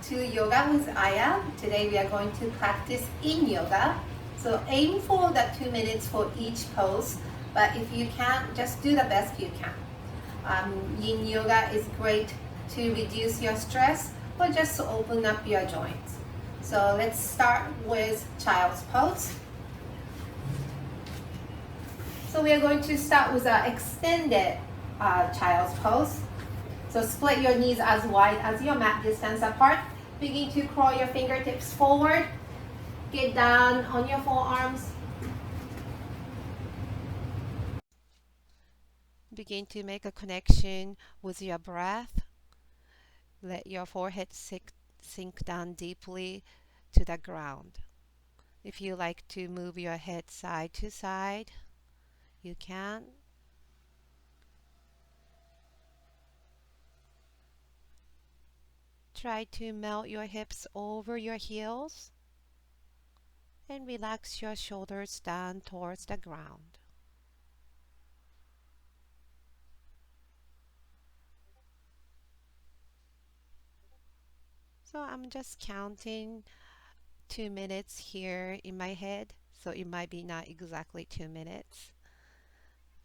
back to Yoga with Aya. Today we are going to practice Yin Yoga. So aim for the 2 minutes for each pose, but if you can't, just do the best you can. Yin Yoga is great to reduce your stress or just to open up your joints. So let's start with Child's Pose. So we are going to start with an extended Child's Pose. So split your knees as wide as your mat distance apart. Begin to crawl your fingertips forward. Get down on your forearms. Begin to make a connection with your breath. Let your forehead sink down deeply to the ground. If you like to move your head side to side, you can. Try to melt your hips over your heels and relax your shoulders down towards the ground. So I'm just counting 2 minutes here in my head, so it might be not exactly 2 minutes.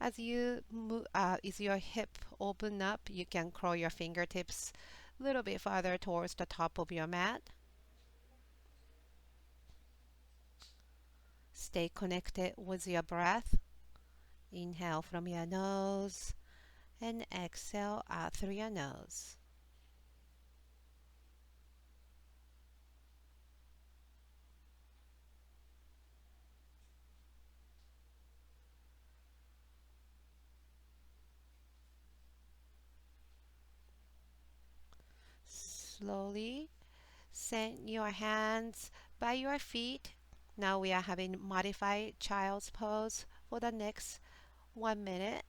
As you move, as your hip open up, you can crawl your fingertips a little bit farther towards the top of your mat. Stay connected with your breath. Inhale from your nose and exhale out through your nose. Slowly send your hands by your feet. Now we are having modified child's pose for the next 1 minute.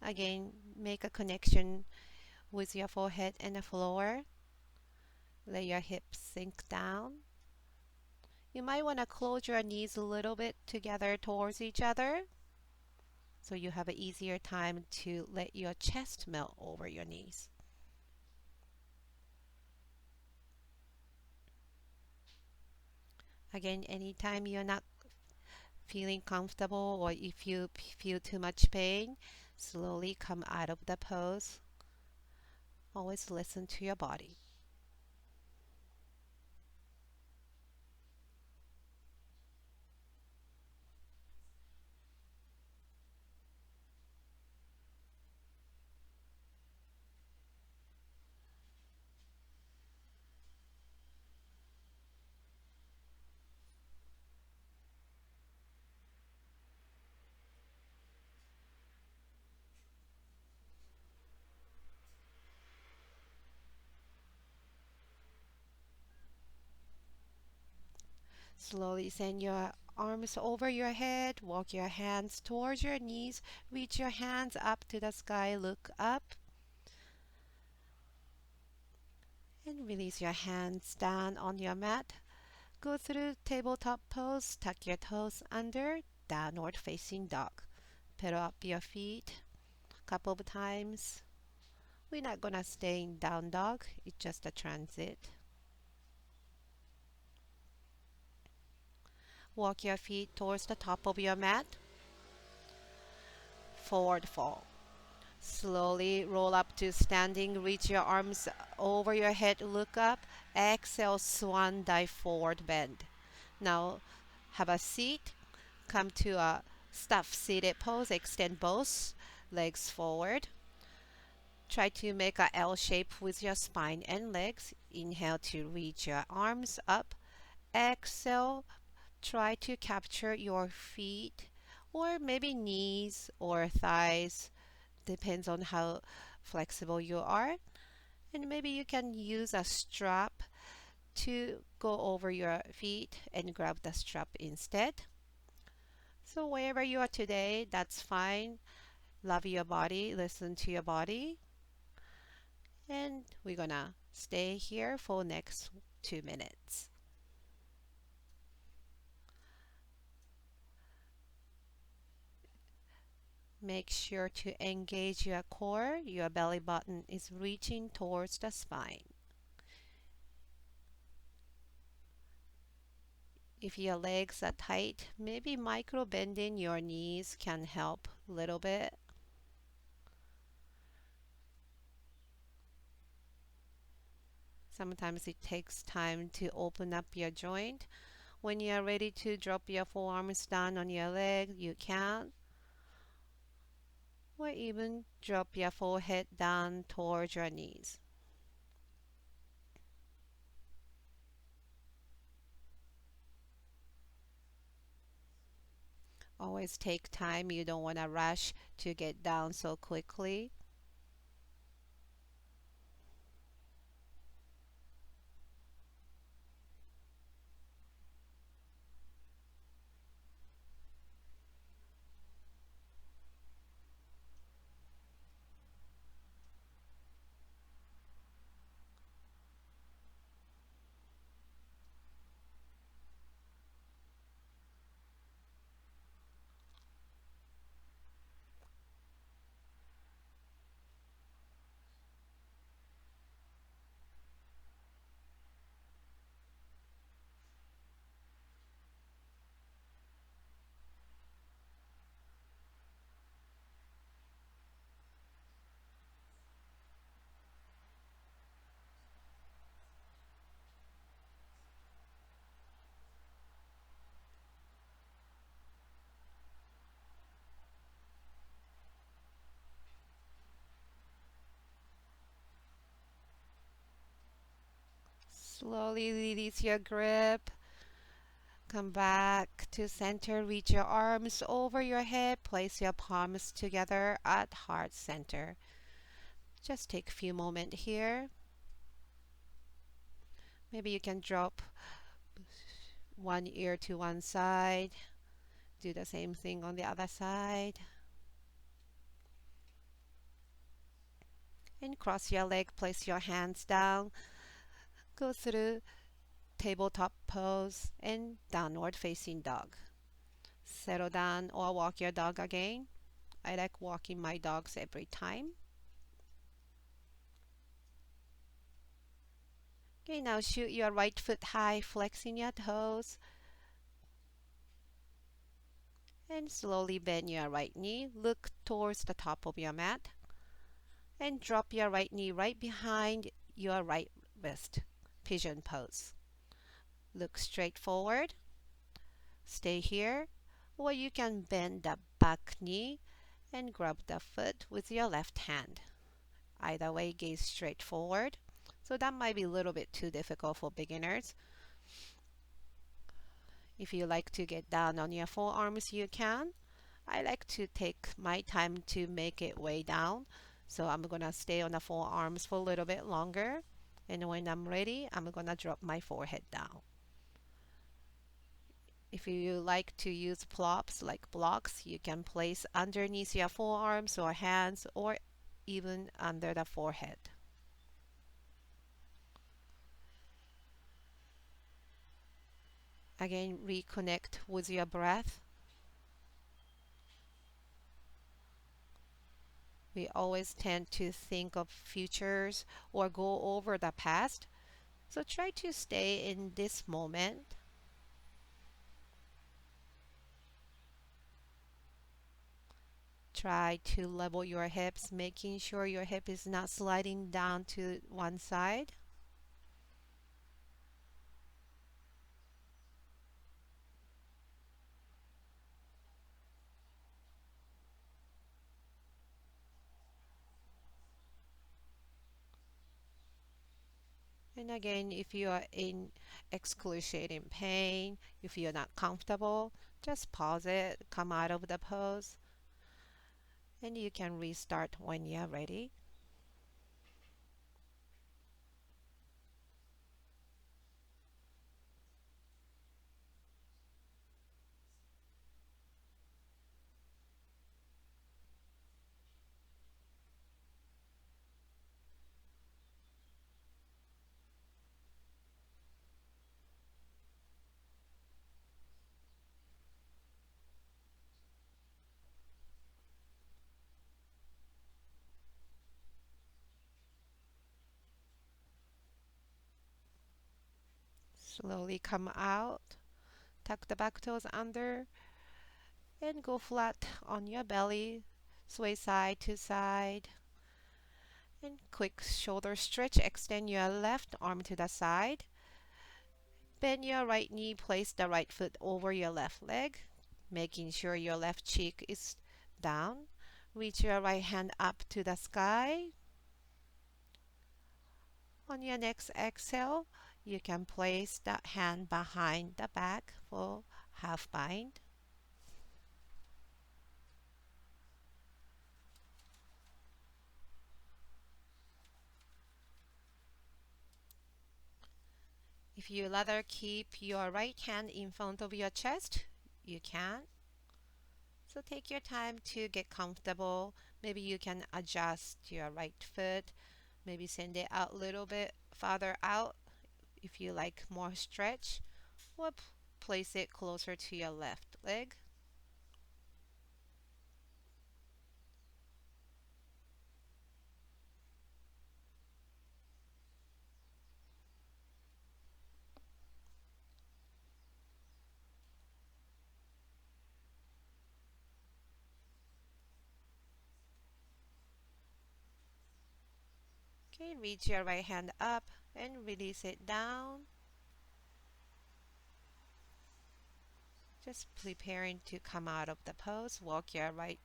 Again, make a connection with your forehead and the floor. Let your hips sink down. You might want to close your knees a little bit together towards each other so you have an easier time to let your chest melt over your knees. Again, anytime you're not feeling comfortable or if you feel too much pain, slowly come out of the pose. Always listen to your body. Slowly send your arms over your head, walk your hands towards your knees, reach your hands up to the sky, look up, and release your hands down on your mat. Go through tabletop pose, tuck your toes under, downward facing dog. Pedal up your feet a couple of times. We're not gonna stay in down dog, it's just a transit. Walk your feet towards the top of your mat. Forward fold. Slowly roll up to standing, reach your arms over your head, look up. Exhale, swan dive forward bend. Now have a seat. Come to a stuffed seated pose. Extend both legs forward. Try to make a L shape with your spine and legs. Inhale to reach your arms up. Exhale, try to capture your feet or maybe knees or thighs. Depends on how flexible you are. And maybe you can use a strap to go over your feet and grab the strap instead. So wherever you are today, that's fine. Love your body, listen to your body. And we're gonna stay here for next 2 minutes. Make sure to engage your core. Your belly button is reaching towards the spine. If your legs are tight, maybe micro bending your knees can help a little bit. Sometimes it takes time to open up your joint. When you are ready to drop your forearms down on your leg, you can. Or even drop your forehead down towards your knees. Always take time. You don't want to rush to get down so quickly. Slowly release your grip. Come back to center. Reach your arms over your head. Place your palms together at heart center. Just take a few moments here. Maybe you can drop one ear to one side. Do the same thing on the other side. And cross your leg. Place your hands down. Go through tabletop pose and downward facing dog. Settle down or walk your dog again. I like walking my dogs every time. Okay, now shoot your right foot high, flexing your toes. And slowly bend your right knee. Look towards the top of your mat. And drop your right knee right behind your right wrist. Pigeon pose. Look straight forward. Stay here. Or you can bend the back knee and grab the foot with your left hand. Either way, gaze straight forward. So that might be a little bit too difficult for beginners. If you like to get down on your forearms, you can. I like to take my time to make it way down. So I'm going to stay on the forearms for a little bit longer. And when I'm ready, I'm going to drop my forehead down. If you like to use props like blocks, you can place underneath your forearms or hands or even under the forehead. Again, reconnect with your breath. We always tend to think of futures or go over the past. So try to stay in this moment. Try to level your hips, making sure your hip is not sliding down to one side. And again, if you are in excruciating pain, if you're not comfortable, just pause it, come out of the pose, and you can restart when you're ready. Slowly come out. Tuck the back toes under and go flat on your belly. Sway side to side. And quick shoulder stretch. Extend your left arm to the side. Bend your right knee. Place the right foot over your left leg, making sure your left cheek is down. Reach your right hand up to the sky. On your next exhale, you can place that hand behind the back for half bind. If you rather keep your right hand in front of your chest, you can. So take your time to get comfortable. Maybe you can adjust your right foot, maybe send it out a little bit farther out if you like more stretch, or place it closer to your left leg. Okay, reach your right hand up and release it down. Just preparing to come out of the pose. Walk your right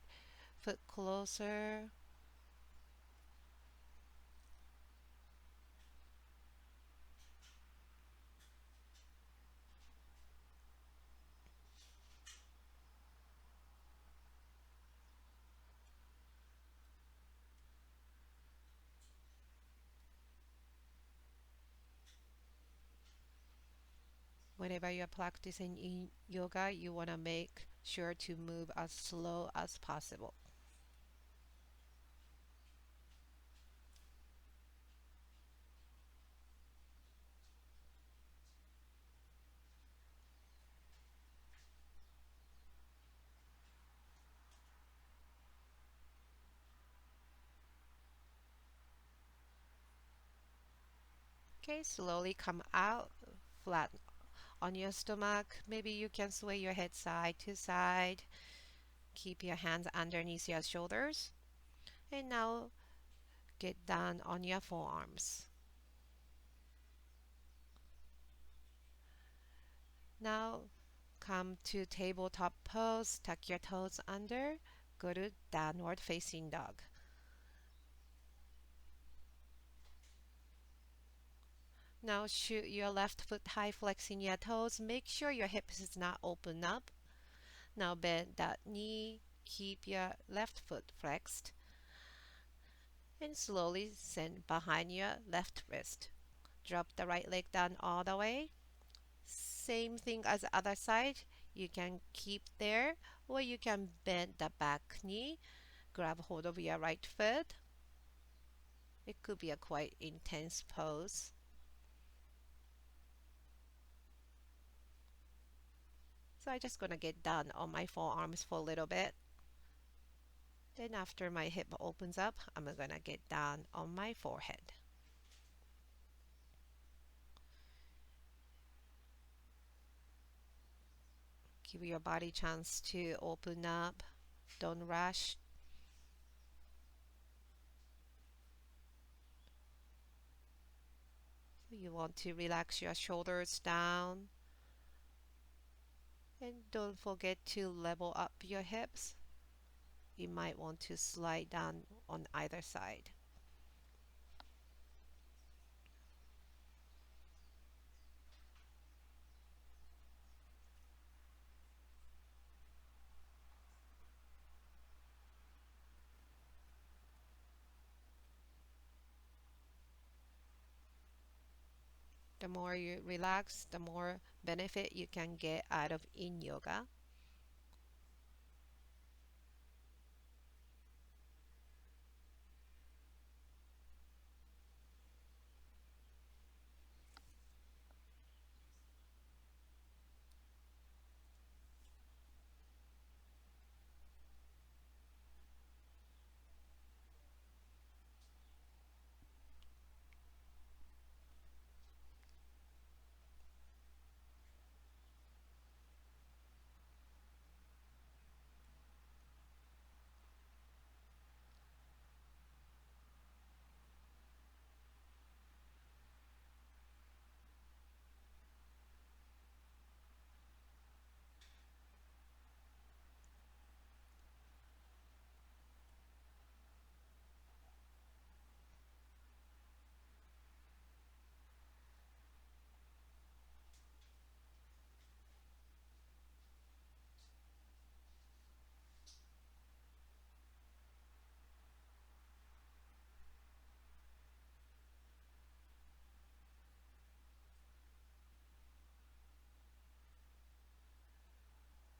foot closer. Whenever you're practicing in yoga, you want to make sure to move as slow as possible. Okay, slowly come out flat on your stomach. Maybe you can sway your head side to side. Keep your hands underneath your shoulders. And now get down on your forearms. Now come to tabletop pose. Tuck your toes under. Go to downward facing dog. Now shoot your left foot high, flexing your toes. Make sure your hips is not open up. Now bend that knee. Keep your left foot flexed. And slowly send behind your left wrist. Drop the right leg down all the way. Same thing as the other side. You can keep there, or you can bend the back knee. Grab hold of your right foot. It could be a quite intense pose. So I'm just gonna get down on my forearms for a little bit. Then after my hip opens up, I'm gonna get down on my forehead. Give your body chance to open up. Don't rush. You want to relax your shoulders down. And don't forget to level up your hips. You might want to slide down on either side. The more you relax, the more benefit you can get out of Yin Yoga.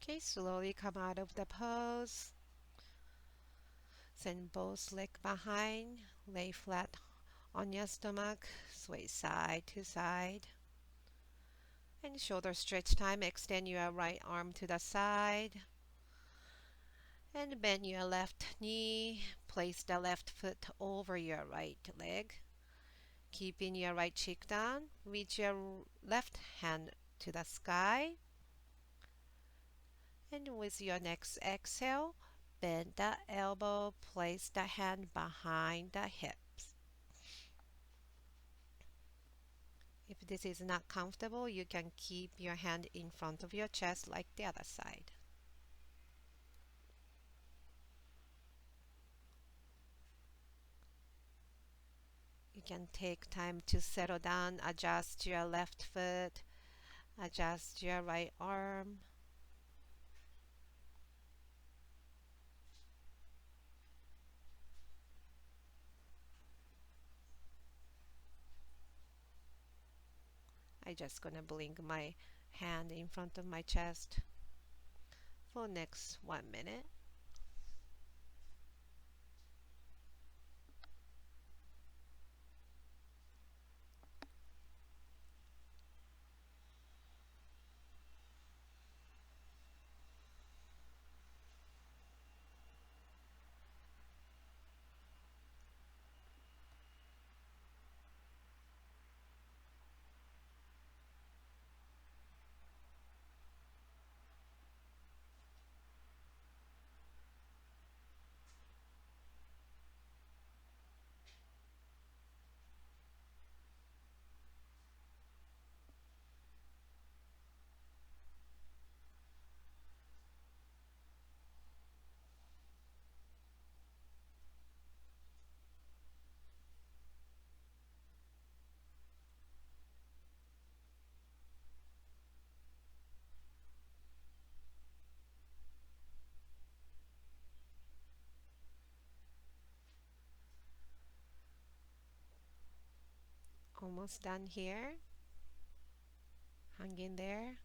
Okay, slowly come out of the pose. Send both legs behind. Lay flat on your stomach. Sway side to side. And shoulder stretch time. Extend your right arm to the side. And bend your left knee. Place the left foot over your right leg. Keeping your right cheek down. Reach your left hand to the sky. And with your next exhale, bend the elbow, place the hand behind the hips. If this is not comfortable, you can keep your hand in front of your chest like the other side. You can take time to settle down, adjust your left foot, adjust your right arm. I just gonna blink my hand in front of my chest for next 1 minute. Almost done here. Hang in there.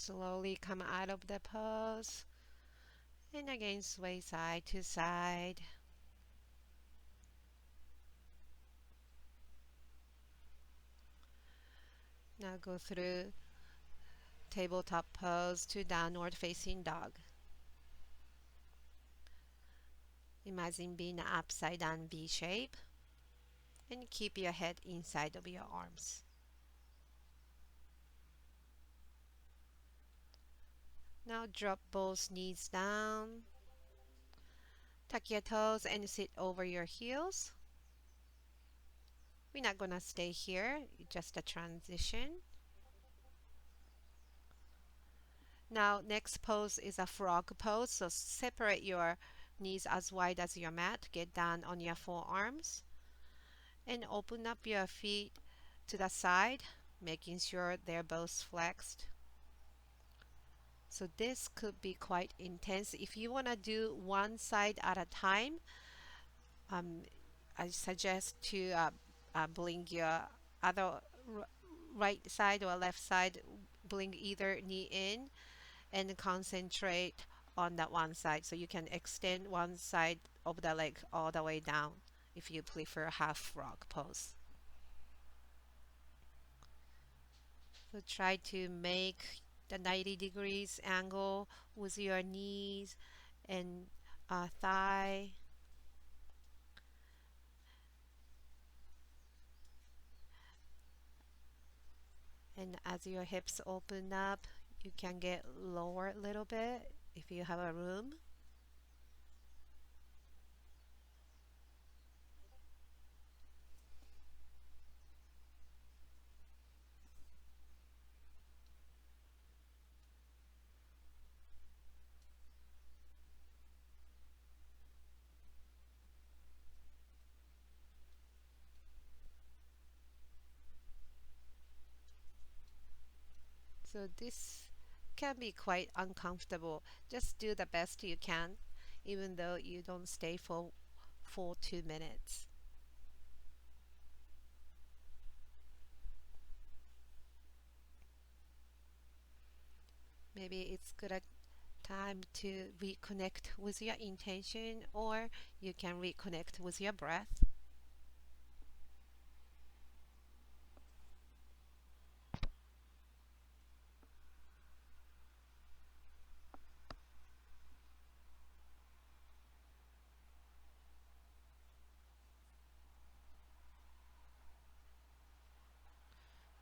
Slowly come out of the pose. And again, sway side to side. Now go through tabletop pose to downward facing dog. Imagine being an upside down V shape. And keep your head inside of your arms. Now drop both knees down. Tuck your toes and sit over your heels. We're not gonna stay here, just a transition. Now next pose is a frog pose, so separate your knees as wide as your mat. Get down on your forearms and open up your feet to the side, making sure they're both flexed. So this could be quite intense. If you want to do one side at a time, um, I suggest to blink your other right side or left side, blink either knee in and concentrate on that one side. So you can extend one side of the leg all the way down if you prefer half frog pose. So try to make the 90 degrees angle with your knees and thigh. And as your hips open up, you can get lower a little bit if you have a room. So this can be quite uncomfortable. Just do the best you can, even though you don't stay for full 2 minutes. Maybe it's good time to reconnect with your intention, or you can reconnect with your breath.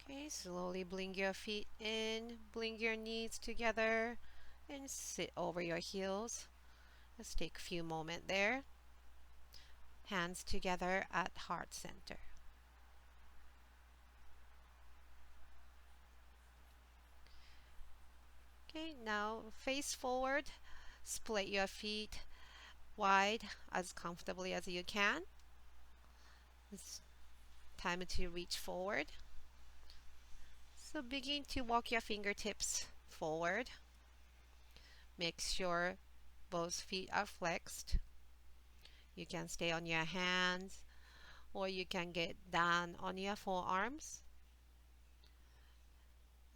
Okay, slowly bring your feet in, bring your knees together, and sit over your heels. Let's take a few moments there. Hands together at heart center. Okay, now face forward. Split your feet wide as comfortably as you can. It's time to reach forward. So begin to walk your fingertips forward. Make sure both feet are flexed. You can stay on your hands or you can get down on your forearms.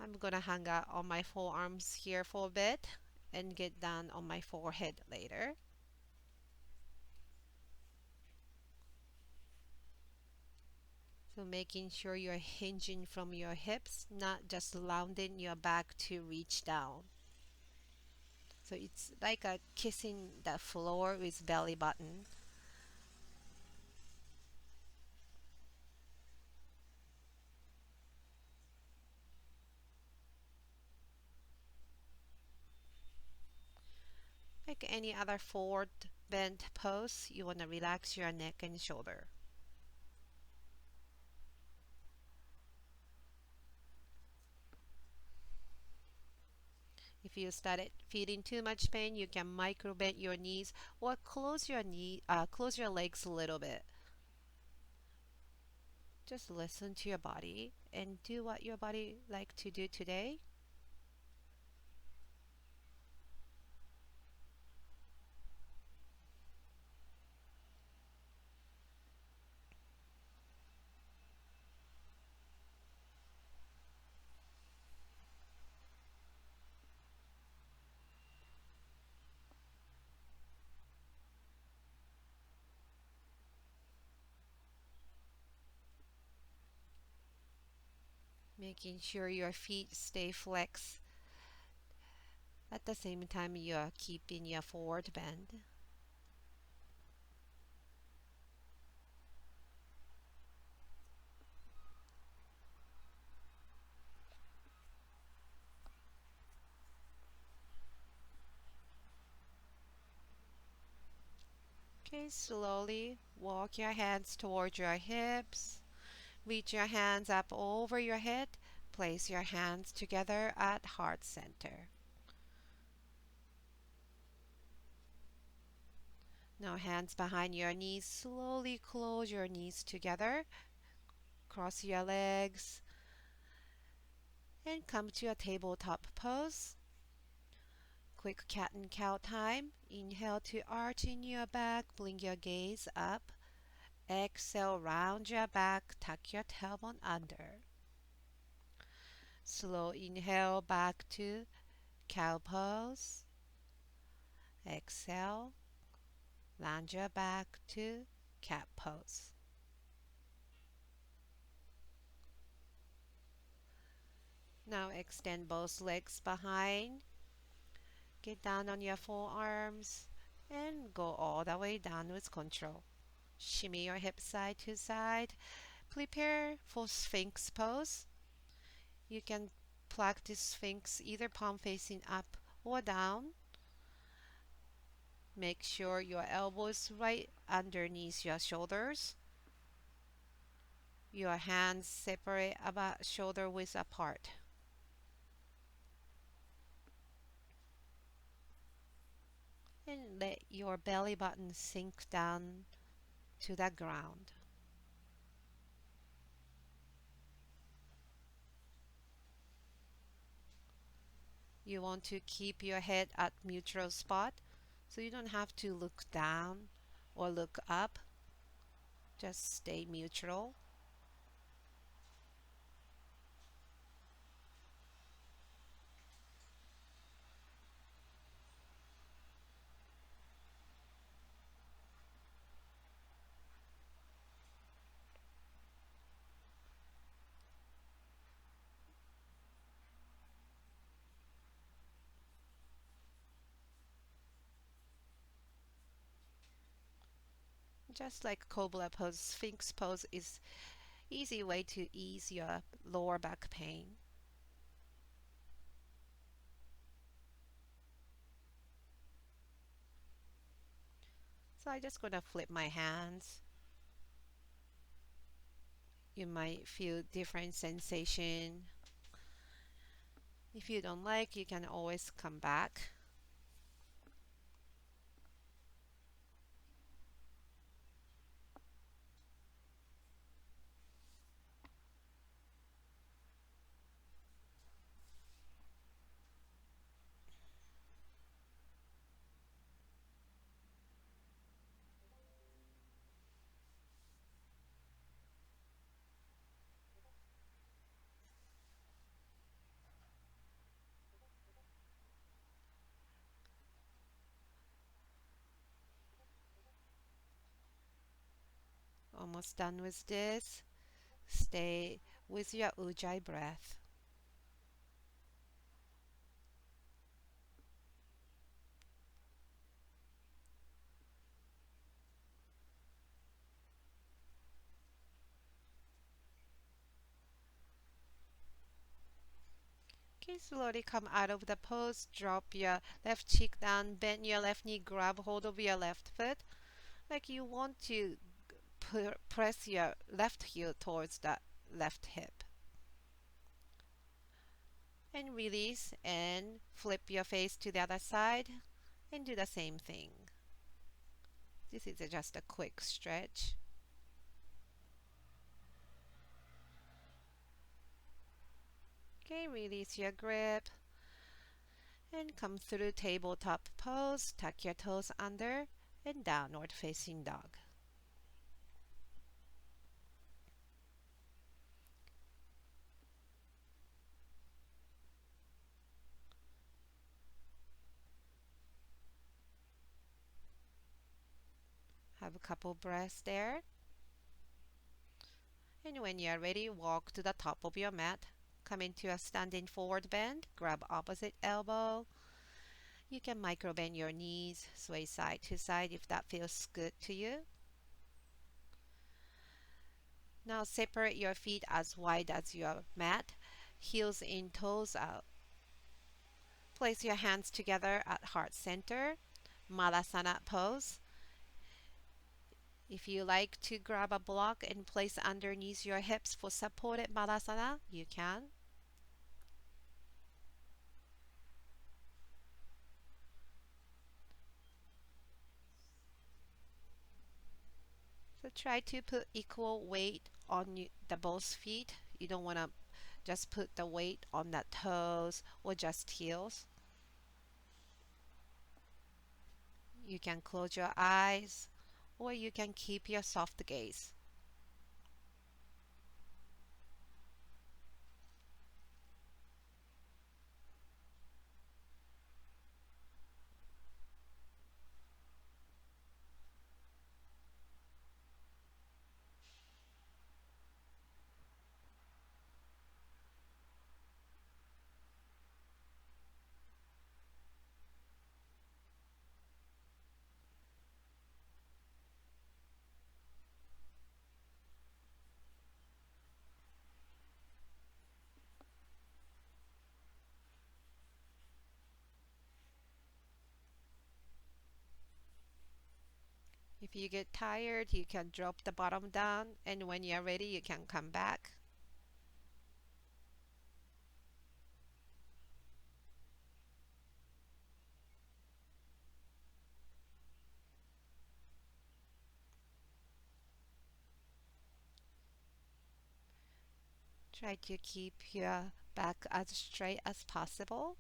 I'm gonna hang out on my forearms here for a bit and get down on my forehead later. So making sure you're hinging from your hips, not just rounding your back to reach down. So it's like a kissing the floor with belly button. Like any other forward bent pose, you want to relax your neck and shoulder. If you started feeling too much pain, you can micro bend your knees or close your legs a little bit. Just listen to your body and do what your body like to do today. Making sure your feet stay flexed. At the same time, you are keeping your forward bend. Okay, slowly walk your hands towards your hips. Reach your hands up over your head. Place your hands together at heart center. Now, hands behind your knees. Slowly close your knees together. Cross your legs and come to a tabletop pose. Quick cat and cow time. Inhale to arch in your back. Bring your gaze up. Exhale, round your back. Tuck your tailbone under. Slow inhale back to cow pose. Exhale, land your back to cat pose. Now extend both legs behind. Get down on your forearms and go all the way down with control. Shimmy your hips side to side. Prepare for Sphinx pose. You can practice Sphinx either palm facing up or down. Make sure your elbows right underneath your shoulders. Your hands separate about shoulder width apart. And let your belly button sink down to the ground. You want to keep your head at neutral spot, so you don't have to look down or look up. Just stay neutral. Just like Cobra Pose, Sphinx Pose is easy way to ease your lower back pain. So I just gonna flip my hands. You might feel different sensation. If you don't like, you can always come back. Almost done with this. Stay with your Ujjayi breath. Okay, slowly come out of the pose. Drop your left cheek down, bend your left knee, grab hold of your left foot. Like you want to press your left heel towards the left hip. And release and flip your face to the other side and do the same thing. This is just a quick stretch. Okay, release your grip and come through tabletop pose. Tuck your toes under and downward facing dog. Have a couple breaths there. And when you're ready, walk to the top of your mat. Come into a standing forward bend. Grab opposite elbow. You can micro bend your knees, sway side to side if that feels good to you. Now separate your feet as wide as your mat. Heels in, toes out. Place your hands together at heart center. Malasana pose. If you like to grab a block and place underneath your hips for supported Malasana, you can. So try to put equal weight on the both feet. You don't want to just put the weight on the toes or just heels. You can close your eyes or you can keep your soft gaze. If you get tired, you can drop the bottom down, and when you're ready, you can come back. Try to keep your back as straight as possible.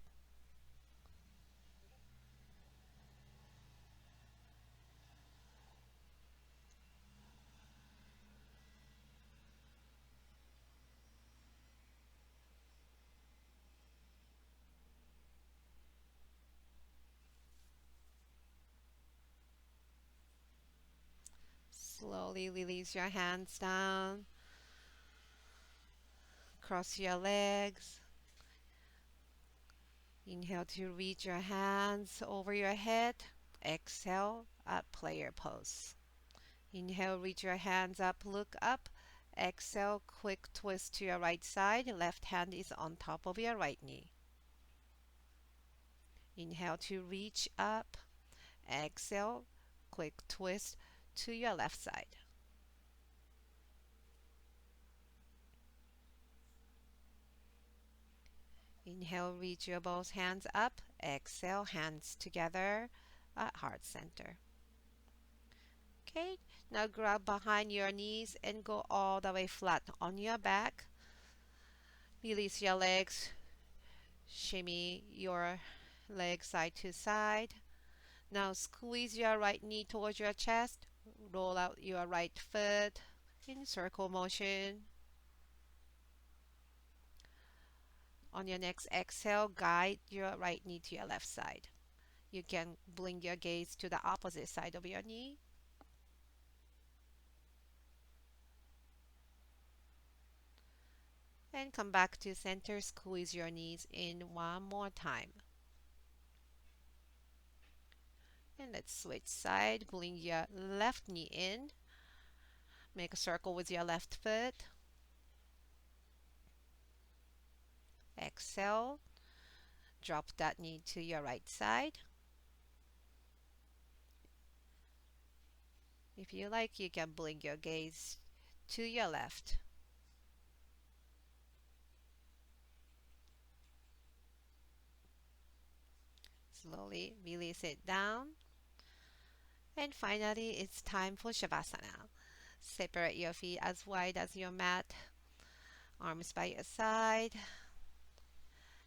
Slowly release your hands down. Cross your legs. Inhale to reach your hands over your head. Exhale, up player pose. Inhale, reach your hands up, look up. Exhale, quick twist to your right side. Left hand is on top of your right knee. Inhale to reach up. Exhale, quick twist to your left side. Inhale, reach your both hands up. Exhale, hands together at heart center. Okay, now grab behind your knees and go all the way flat on your back. Release your legs. Shimmy your legs side to side. Now squeeze your right knee towards your chest. Roll out your right foot in circle motion. On your next exhale, guide your right knee to your left side. You can bring your gaze to the opposite side of your knee. And come back to center. Squeeze your knees in one more time. And let's switch side. Bring your left knee in. Make a circle with your left foot. Exhale. Drop that knee to your right side. If you like, you can bring your gaze to your left. Slowly release it down. And finally, it's time for Shavasana. Separate your feet as wide as your mat. Arms by your side.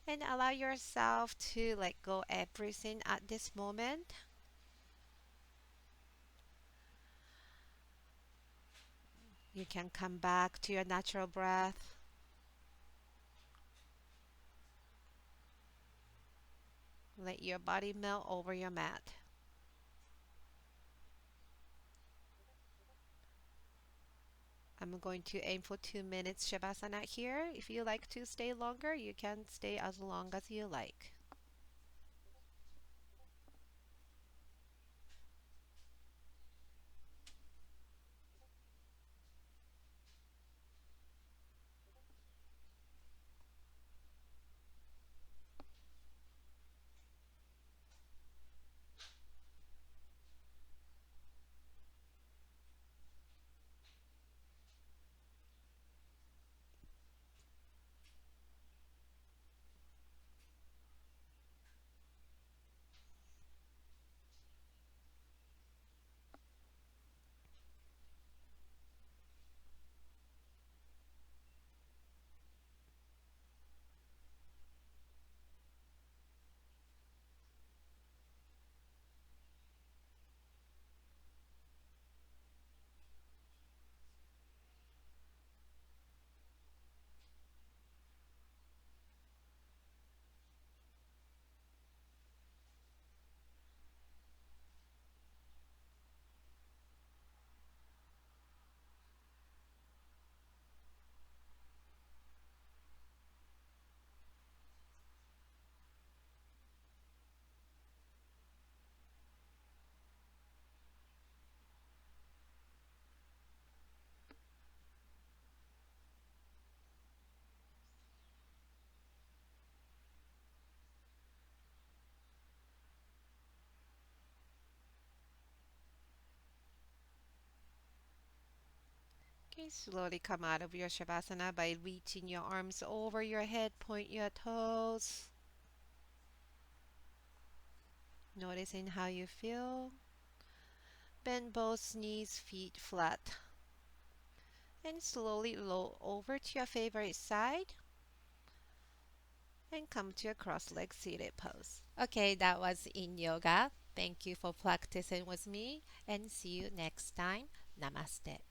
And allow yourself to let go everything at this moment. You can come back to your natural breath. Let your body melt over your mat. I'm going to aim for 2 minutes Shavasana here. If you like to stay longer, you can stay as long as you like. Okay, slowly come out of your Shavasana by reaching your arms over your head, point your toes. Noticing how you feel. Bend both knees, feet flat. And slowly roll over to your favorite side. And come to a cross-legged seated pose. Okay, that was Yin Yoga. Thank you for practicing with me and see you next time. Namaste.